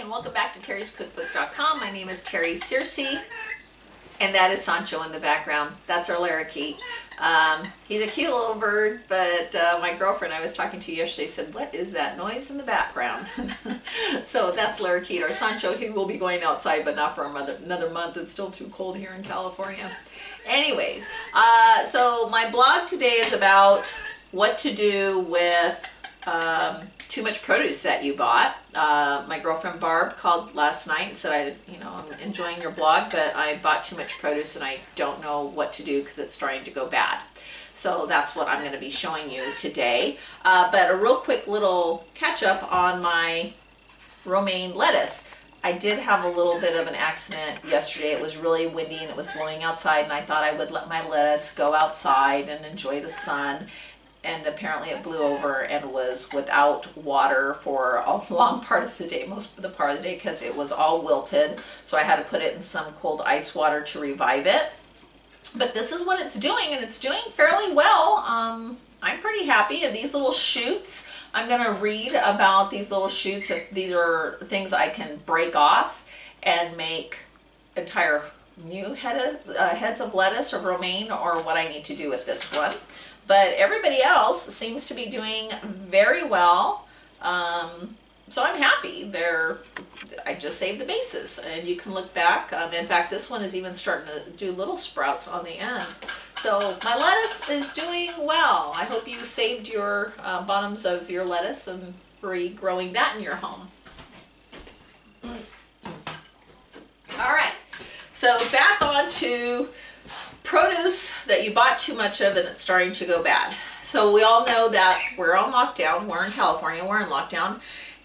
and welcome back to terryscookbook.com. My name is Terry Searcy, and that is Sancho in the background. That's our larakeet. He's a cute little bird, but my girlfriend I was talking to yesterday said, "What is that noise in the background?" So that's larakeet, or Sancho. He will be going outside, but not for another month. It's still too cold here in California. Anyways, so my blog today is about what to do with too much produce that you bought. My girlfriend Barb called last night and said, I'm enjoying your blog, but I bought too much produce and I don't know what to do because it's starting to go bad. So that's what I'm going to be showing you today. But a real quick little catch up on my romaine lettuce. I did have a little bit of an accident yesterday. It was really windy and it was blowing outside, and I thought I would let my lettuce go outside and enjoy the sun. And apparently it blew over and was without water for a long part of the day, most of the part of the day, because it was all wilted. So I had to put it in some cold ice water to revive it. But this is what it's doing, and it's doing fairly well. I'm pretty happy. And these little shoots, I'm going to read about these little shoots. If these are things I can break off and make entire new heads of lettuce or romaine, or what I need to do with this one. But everybody else seems to be doing very well. So I'm happy. I just saved the bases, and you can look back. In fact, this one is even starting to do little sprouts on the end. So my lettuce is doing well. I hope you saved your bottoms of your lettuce and regrowing that in your home. All right, so back on to produce that you bought too much of and it's starting to go bad. So we all know that we're on lockdown. We're in California, we're in lockdown.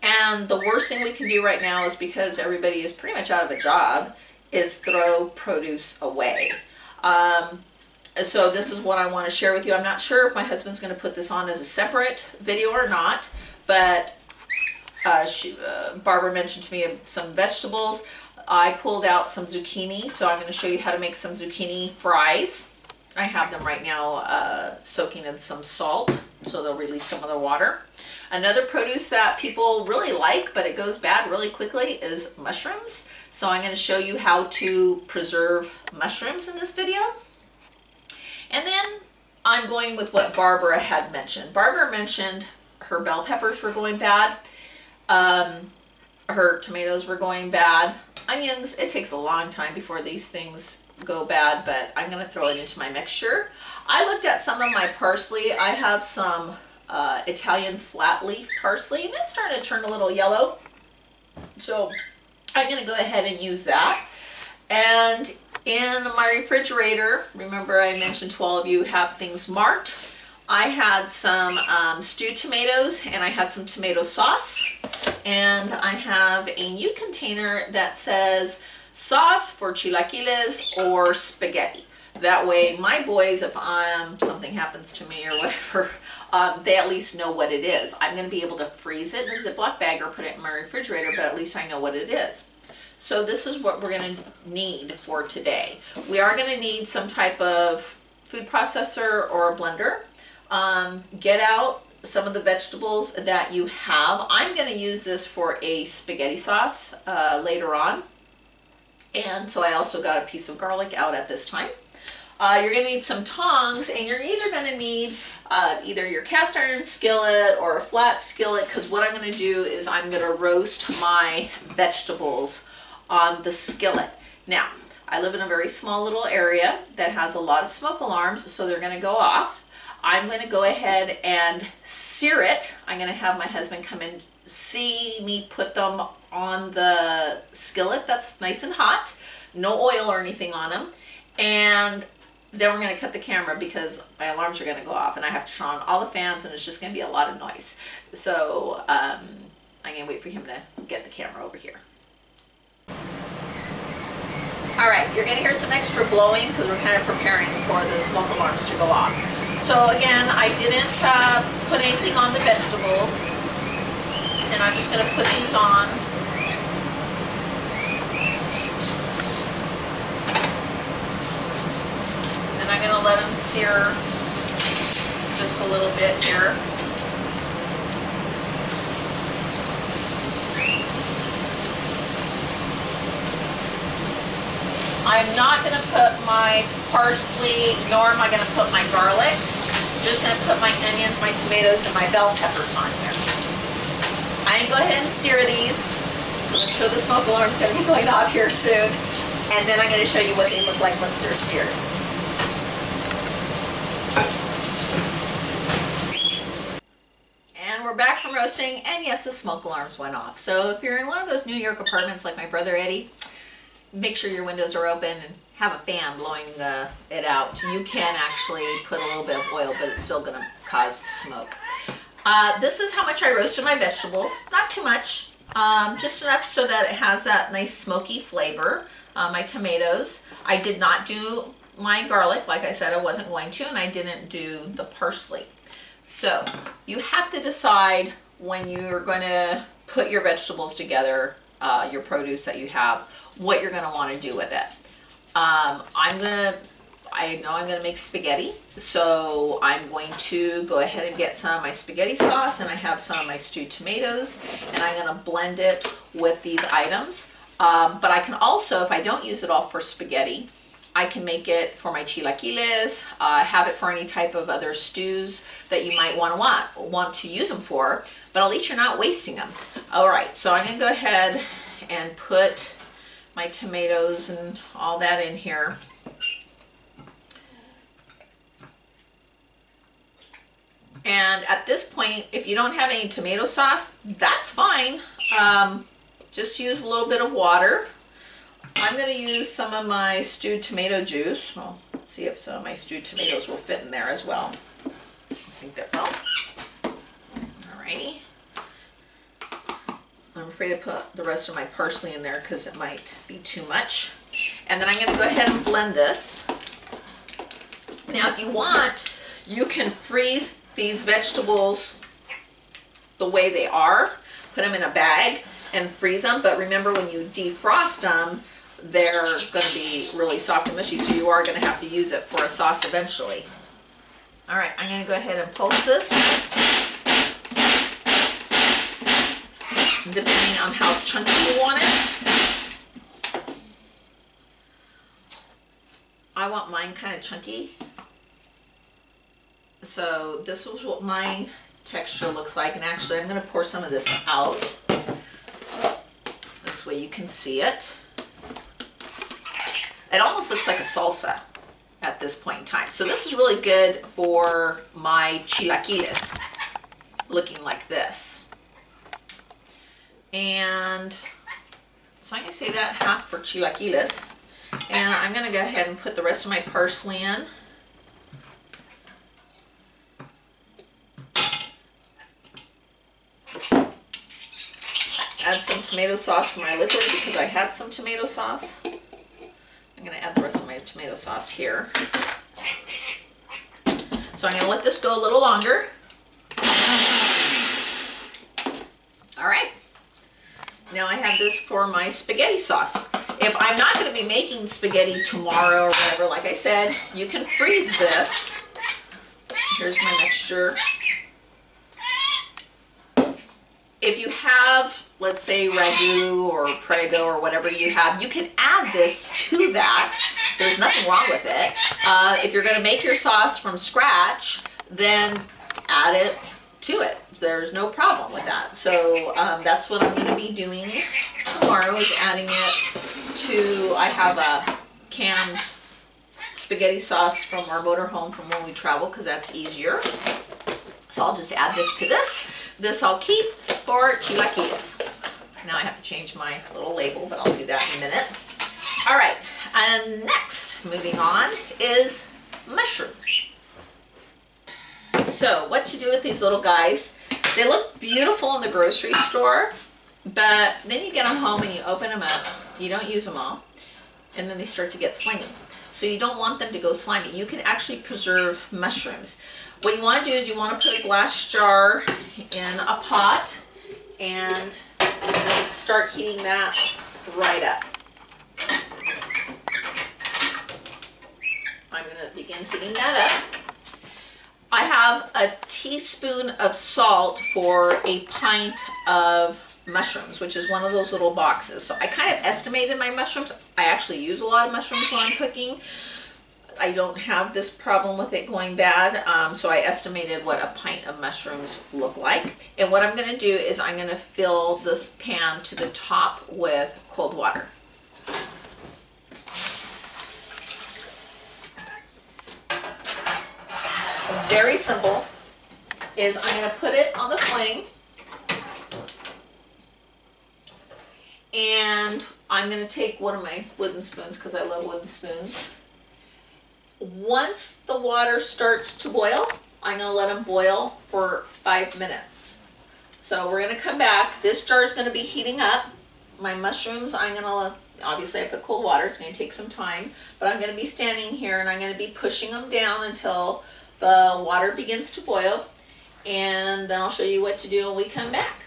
And the worst thing we can do right now is, because everybody is pretty much out of a job, is throw produce away. So this is what I want to share with you. I'm not sure if my husband's going to put this on as a separate video or not, but Barbara mentioned to me of some vegetables. I pulled out some zucchini, so I'm going to show you how to make some zucchini fries. I have them right now soaking in some salt, so they'll release some of the water. Another produce that people really like, but it goes bad really quickly, is mushrooms. So I'm going to show you how to preserve mushrooms in this video. And then I'm going with what Barbara had mentioned. Barbara mentioned her bell peppers were going bad. Her tomatoes were going bad. Onions, it takes a long time before these things go bad, but I'm going to throw it into my mixture. I looked at some of my parsley. I have some Italian flat leaf parsley, and it's starting to turn a little yellow. So I'm going to go ahead and use that. And in my refrigerator, remember I mentioned to all of you have things marked. I had some stewed tomatoes, and I had some tomato sauce, and I have a new container that says sauce for chilaquiles or spaghetti. That way my boys, if something happens to me or whatever, they at least know what it is. I'm going to be able to freeze it in a Ziploc bag or put it in my refrigerator, but at least I know what it is. So this is what we're going to need for today. We are going to need some type of food processor or a blender. Get out some of the vegetables that you have. I'm going to use this for a spaghetti sauce later on. And so I also got a piece of garlic out at this time. You're going to need some tongs, and you're either going to need either your cast iron skillet or a flat skillet, because what I'm going to do is I'm going to roast my vegetables on the skillet. Now, I live in a very small little area that has a lot of smoke alarms, so they're going to go off. I'm going to go ahead and sear it. I'm going to have my husband come and see me put them on the skillet that's nice and hot, no oil or anything on them, and then we're going to cut the camera because my alarms are going to go off and I have to turn on all the fans, and it's just going to be a lot of noise. So I'm going to wait for him to get the camera over here. All right, you're going to hear some extra blowing because we're kind of preparing for the smoke alarms to go off. So again, I didn't put anything on the vegetables, and I'm just going to put these on. And I'm going to let them sear just a little bit here. I'm not going to put my parsley, nor am I going to put my garlic. I'm just going to put my onions, my tomatoes, and my bell peppers on here. I'm going to go ahead and sear these. I'm going to show the smoke alarm's going to be going off here soon. And then I'm going to show you what they look like once they're seared. And we're back from roasting, and yes, the smoke alarms went off. So if you're in one of those New York apartments like my brother Eddie, make sure your windows are open and have a fan blowing it out. You can actually put a little bit of oil, but it's still going to cause smoke. This is how much I roasted my vegetables. Not too much, just enough so that it has that nice smoky flavor. My tomatoes. I did not do my garlic, like I said I wasn't going to, and I didn't do the parsley. So you have to decide when you're going to put your vegetables together, your produce that you have, what you're going to want to do with it. I know I'm going to make spaghetti, so I'm going to go ahead and get some of my spaghetti sauce, and I have some of my stewed tomatoes, and I'm going to blend it with these items. But I can also, if I don't use it all for spaghetti, I can make it for my chilaquiles, have it for any type of other stews that you might want to use them for, but at least you're not wasting them. All right, so I'm going to go ahead and put my tomatoes and all that in here. And at this point, if you don't have any tomato sauce, that's fine. Just use a little bit of water. I'm going to use some of my stewed tomato juice. Well, let's see if some of my stewed tomatoes will fit in there as well. I think that will. Alrighty. I'm afraid to put the rest of my parsley in there because it might be too much. And then I'm going to go ahead and blend this. Now, if you want, you can freeze these vegetables the way they are. Put them in a bag and freeze them, but remember when you defrost them, they're going to be really soft and mushy, so you are going to have to use it for a sauce eventually. All right, I'm going to go ahead and pulse this. Depending on how chunky you want it. I want mine kind of chunky. So this is what my texture looks like, and actually I'm going to pour some of this out. This way you can see it. It almost looks like a salsa at this point in time. So this is really good for my chilaquiles, looking like this. And so I'm going to say that half for chilaquiles. And I'm going to go ahead and put the rest of my parsley in. Add some tomato sauce for my liquid because I had some tomato sauce. I'm going to add the rest of my tomato sauce here. So I'm going to let this go a little longer. All right. Now I have this for my spaghetti sauce. If I'm not going to be making spaghetti tomorrow or whatever, like I said, you can freeze this. Here's my mixture. If you have, let's say, ragu or prego or whatever you have, you can add this to that. There's nothing wrong with it. If you're going to make your sauce from scratch, then add it to it. There's no problem with that. So that's what I'm going to be doing tomorrow, is adding it to, I have a canned spaghetti sauce from our motorhome from when we travel because that's easier. So I'll just add this to this. This I'll keep for chilaquiles. Now I have to change my little label, but I'll do that in a minute. All right, and next, moving on, is mushrooms. So what to do with these little guys? They look beautiful in the grocery store, but then you get them home and you open them up. You don't use them all, and then they start to get slimy. So you don't want them to go slimy. You can actually preserve mushrooms. What you want to do is you want to put a glass jar in a pot and start heating that right up. I'm going to begin heating that up. I have a teaspoon of salt for a pint of mushrooms, which is one of those little boxes. So I kind of estimated my mushrooms. I actually use a lot of mushrooms when I'm cooking. I don't have this problem with it going bad, so I estimated what a pint of mushrooms look like. And what I'm going to do is I'm going to fill this pan to the top with cold water. Very simple. Is I'm going to put it on the flame, and I'm going to take one of my wooden spoons because I love wooden spoons. Once the water starts to boil, I'm going to let them boil for 5 minutes. So we're going to come back. This jar is going to be heating up. My mushrooms, I'm going to, obviously I put cold water, it's going to take some time, but I'm going to be standing here and I'm going to be pushing them down until the water begins to boil, and then I'll show you what to do when we come back.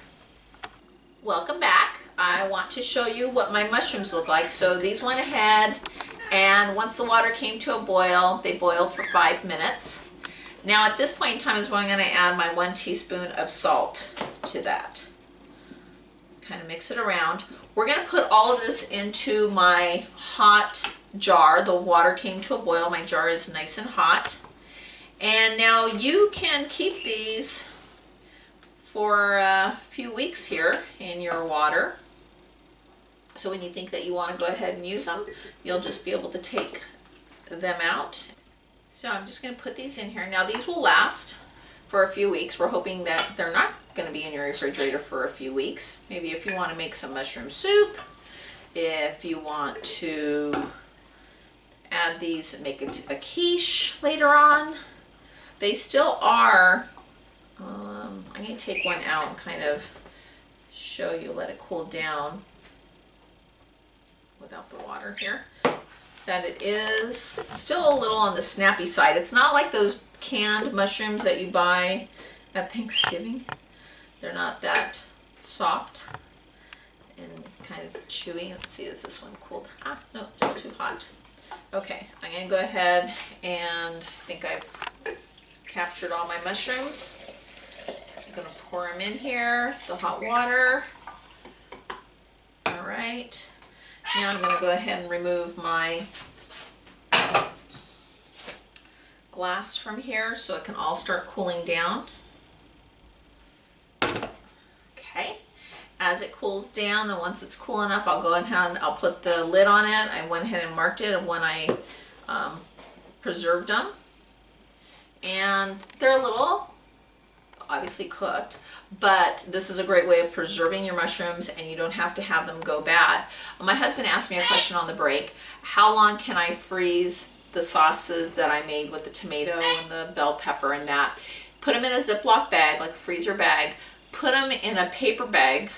Welcome back. I want to show you what my mushrooms look like. So these went ahead, and once the water came to a boil, they boiled for 5 minutes. Now at this point in time is when I'm going to add my 1 teaspoon of salt to that. Kind of mix it around. We're going to put all of this into my hot jar. The water came to a boil. My jar is nice and hot. And now you can keep these for a few weeks here in your water. So when you think that you want to go ahead and use them, you'll just be able to take them out. So I'm just going to put these in here. Now these will last for a few weeks. We're hoping that they're not going to be in your refrigerator for a few weeks. Maybe if you want to make some mushroom soup, if you want to add these and make it a quiche later on. They still are, I'm going to take one out and kind of show you, let it cool down without the water here, that it is still a little on the snappy side. It's not like those canned mushrooms that you buy at Thanksgiving. They're not that soft and kind of chewy. Let's see, is this one cooled? Ah, no, it's not too hot. Okay, I'm going to go ahead and I think I've captured all my mushrooms. I'm going to pour them in here, the hot water. All right. Now I'm going to go ahead and remove my glass from here so it can all start cooling down. Okay. As it cools down, and once it's cool enough, I'll go ahead and I'll put the lid on it. I went ahead and marked it when I preserved them. And they're a little obviously cooked, but this is a great way of preserving your mushrooms and you don't have to have them go bad. My husband asked me a question on the break: how long can I freeze the sauces that I made with the tomato and the bell pepper and that? Put them in a Ziploc bag, like a freezer bag. Put them in a paper bag,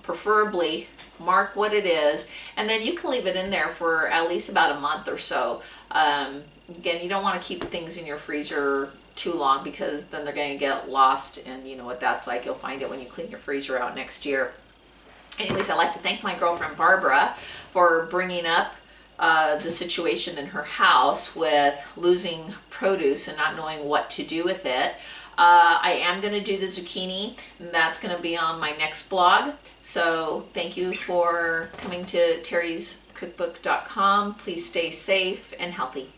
preferably mark what it is, and then you can leave it in there for at least about a month or so. Again, you don't want to keep things in your freezer too long because then they're going to get lost, and you know what that's like. You'll find it when you clean your freezer out next year. Anyways, I'd like to thank my girlfriend Barbara for bringing up the situation in her house with losing produce and not knowing what to do with it. I am going to do the zucchini, and that's going to be on my next blog. So thank you for coming to terryscookbook.com. Please stay safe and healthy.